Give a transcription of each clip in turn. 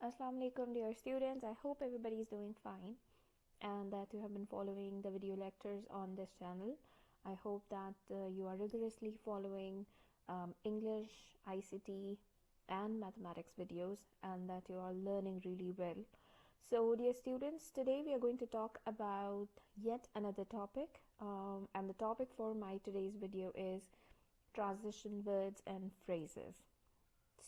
Assalamu alaikum dear students. I hope everybody is doing fine and that you have been following the video lectures on this channel. I hope that you are rigorously following English, ICT and mathematics videos and that you are learning really well. So dear students, today we are going to talk about yet another topic and the topic for my today's video is transition words and phrases.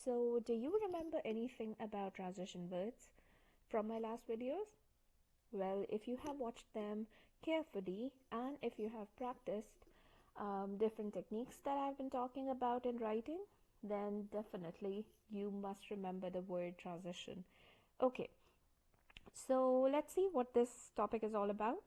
So, do you remember anything about transition words from my last videos? Well, if you have watched them carefully and if you have practiced different techniques that I've been talking about in writing, then definitely you must remember the word transition. Okay, so let's see what this topic is all about.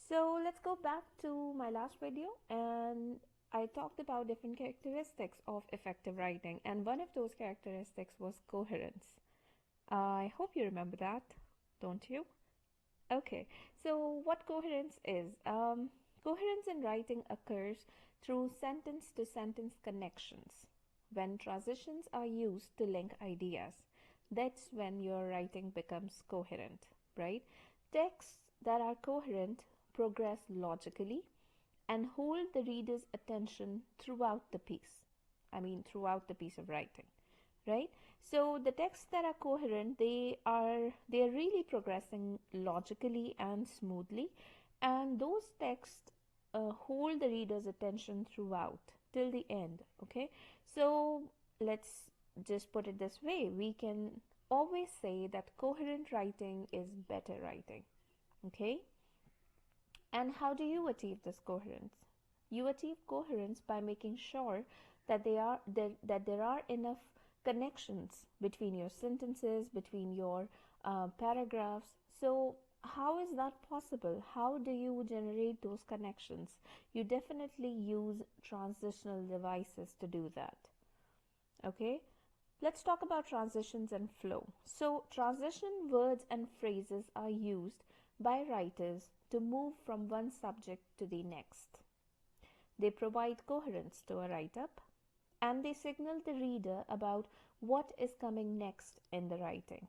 So let's go back to my last video and I talked about different characteristics of effective writing and one of those characteristics was coherence. I hope you remember that, don't you? Okay, so what coherence is? Coherence in writing occurs through sentence-to-sentence connections. When transitions are used to link ideas, that's when your writing becomes coherent, right? Texts that are coherent progress logically and hold the reader's attention throughout the piece. Throughout the piece of writing, right? So the texts that are coherent, they're really progressing logically and smoothly, and those texts hold the reader's attention throughout till the end. Okay, so let's just put it this way: we can always say that coherent writing is better writing. Okay. And how do you achieve this coherence? You achieve coherence by making sure that there are enough connections between your sentences, between your paragraphs. So how is that possible? How do you generate those connections? You definitely use transitional devices to do that. Okay, let's talk about transitions and flow. So transition words and phrases are used by writers to move from one subject to the next. They provide coherence to a write-up and they signal the reader about what is coming next in the writing.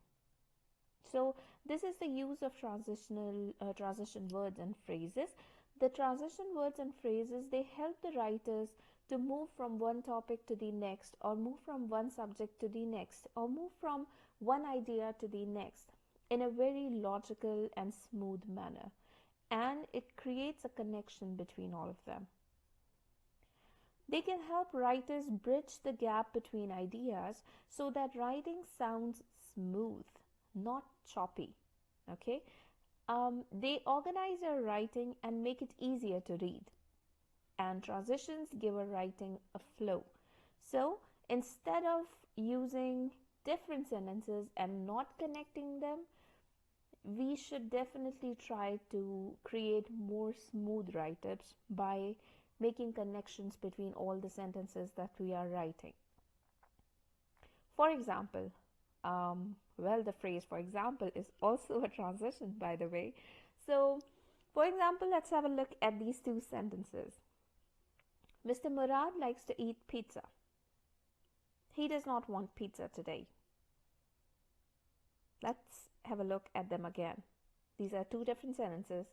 So this is the use of transition words and phrases. The transition words and phrases, they help the writers to move from one topic to the next, or move from one subject to the next, or move from one idea to the next in a very logical and smooth manner. And it creates a connection between all of them. They can help writers bridge the gap between ideas so that writing sounds smooth, not choppy. Okay, they organize your writing and make it easier to read. And transitions give a writing a flow. So instead of using different sentences and not connecting them, we should definitely try to create more smooth write-ups by making connections between all the sentences that we are writing. For example, the phrase for example is also a transition, by the way. So, for example, let's have a look at these two sentences. Mr. Murad likes to eat pizza. He does not want pizza today. Let's have a look at them again. These are two different sentences.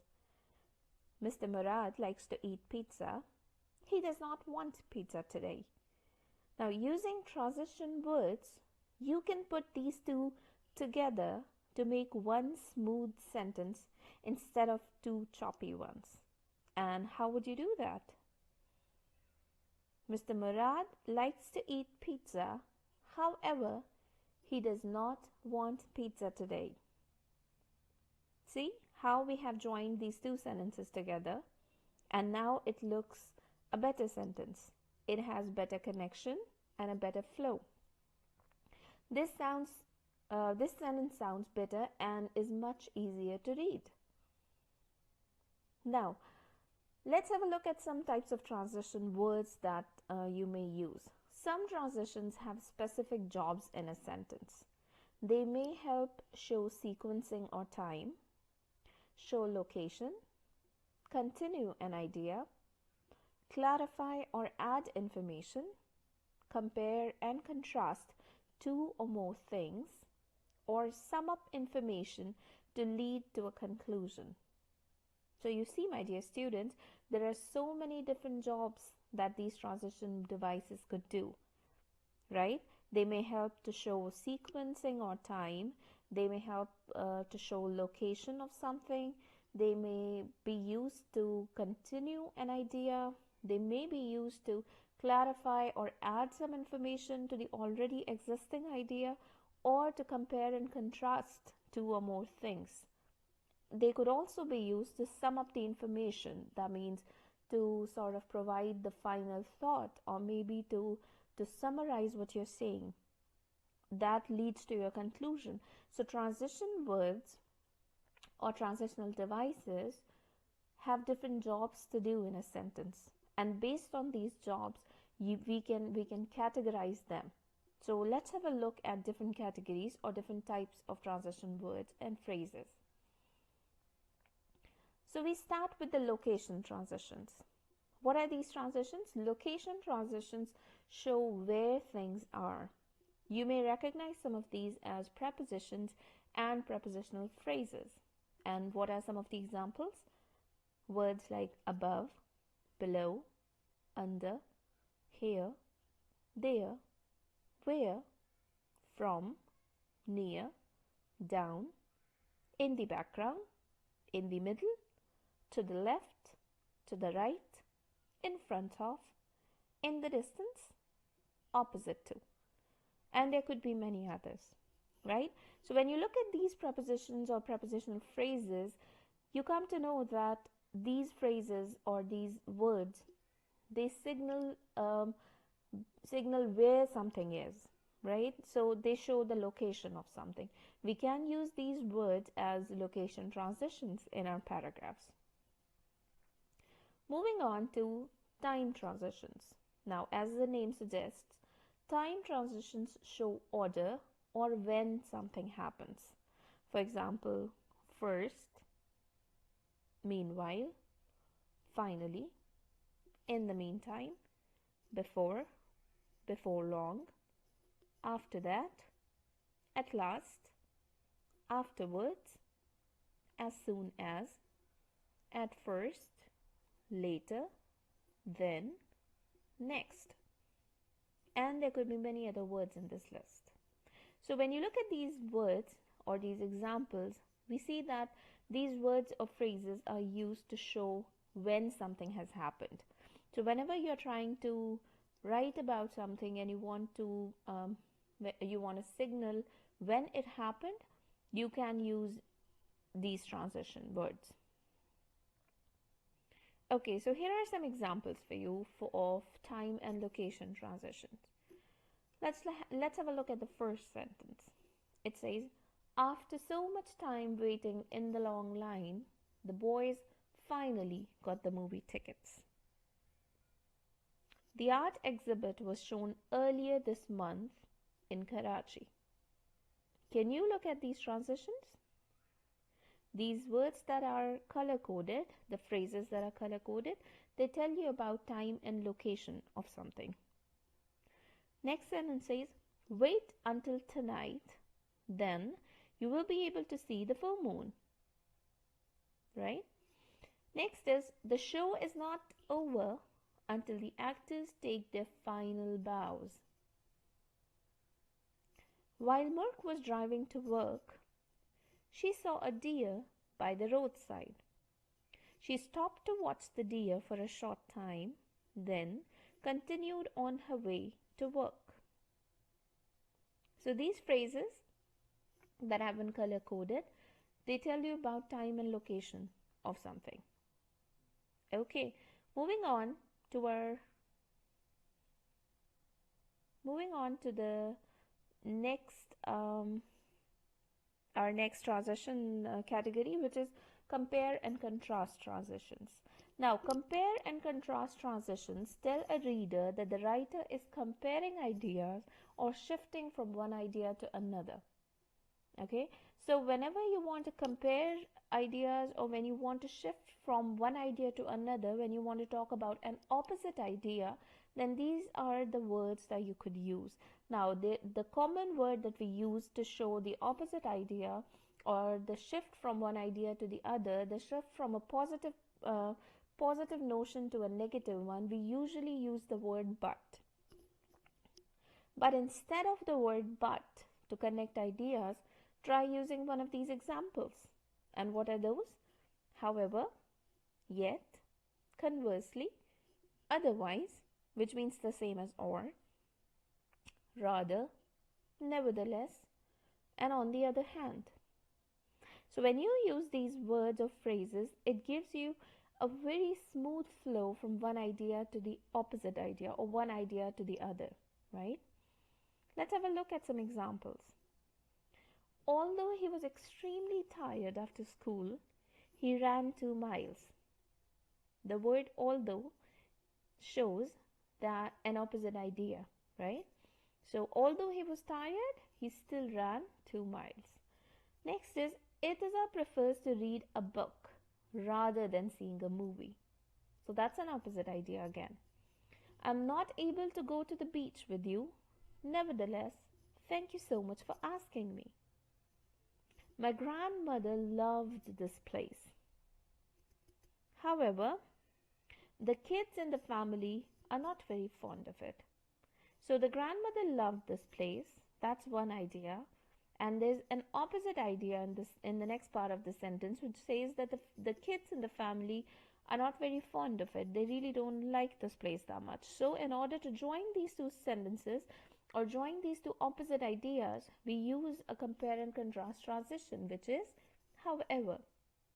Mr. Murad likes to eat pizza. He does not want pizza today. Now, using transition words, you can put these two together to make one smooth sentence instead of two choppy ones. And how would you do that? Mr. Murad likes to eat pizza. However, he does not want pizza today. See how we have joined these two sentences together, and now it looks a better sentence. It has better connection and a better flow. This sentence sounds better and is much easier to read. Now, let's have a look at some types of transition words that you may use. Some transitions have specific jobs in a sentence. They may help show sequencing or time, show location, continue an idea, clarify or add information, compare and contrast two or more things, or sum up information to lead to a conclusion. So you see, my dear students, there are so many different jobs that these transition devices could do, right? They may help to show sequencing or time. They may help to show location of something. They may be used to continue an idea. They may be used to clarify or add some information to the already existing idea, or to compare and contrast two or more things. They could also be used to sum up the information. That means to sort of provide the final thought, or maybe to summarize what you're saying. That leads to your conclusion. So transition words or transitional devices have different jobs to do in a sentence, and based on these jobs we can categorize them. So let's have a look at different categories or different types of transition words and phrases. So we start with the location transitions. What are these transitions? Location transitions show where things are. You may recognize some of these as prepositions and prepositional phrases. And what are some of the examples? Words like above, below, under, here, there, where, from, near, down, in the background, in the middle, to the left, to the right, in front of, in the distance, opposite to. And there could be many others, right? So when you look at these prepositions or prepositional phrases, you come to know that these phrases or these words, they signal where something is, right? So they show the location of something. We can use these words as location transitions in our paragraphs. Moving on to time transitions. Now, as the name suggests, time transitions show order or when something happens. For example, first, meanwhile, finally, in the meantime, before, before long, after that, at last, afterwards, as soon as, at first, later, then, next. And there could be many other words in this list. So when you look at these words or these examples, we see that these words or phrases are used to show when something has happened. So whenever you're trying to write about something and you want to signal when it happened, you can use these transition words. Okay, so here are some examples for you of time and location transitions. Let's have a look at the first sentence. It says, after so much time waiting in the long line, the boys finally got the movie tickets. The art exhibit was shown earlier this month in Karachi. Can you look at these transitions? These words that are color-coded, the phrases that are color-coded, they tell you about time and location of something. Next sentence says, wait until tonight, then you will be able to see the full moon. Right? Next is, the show is not over until the actors take their final bows. While Murk was driving to work, she saw a deer by the roadside. She stopped to watch the deer for a short time, then continued on her way to work. So these phrases that have been color coded, they tell you about time and location of something. Okay, moving on to the next our next transition category, which is compare and contrast transitions. Now, compare and contrast transitions tell a reader that the writer is comparing ideas or shifting from one idea to another. Okay, So, whenever you want to compare ideas or when you want to shift from one idea to another, when you want to talk about an opposite idea, then these are the words that you could use. Now, the common word that we use to show the opposite idea or the shift from one idea to the other, the shift from a uh, positive notion to a negative one, we usually use the word but. But instead of the word but to connect ideas, try using one of these examples. And what are those? However, yet, conversely, otherwise, which means the same as or, rather, nevertheless, and on the other hand. So when you use these words or phrases, it gives you a very smooth flow from one idea to the opposite idea or one idea to the other, right? Let's have a look at some examples. Although he was extremely tired after school, he ran 2 miles. The word although shows that an opposite idea, right? So although he was tired, he still ran 2 miles. Next is Ithaza prefers to read a book rather than seeing a movie. So that's an opposite idea again. I'm not able to go to the beach with you. Nevertheless, thank you so much for asking me. My grandmother loved this place. However, the kids in the family are not very fond of it. So the grandmother loved this place. That's one idea. And there's an opposite idea in the next part of the sentence, which says that the kids in the family are not very fond of it. They really don't like this place that much. So in order to join these two sentences or join these two opposite ideas, we use a compare and contrast transition, which is however.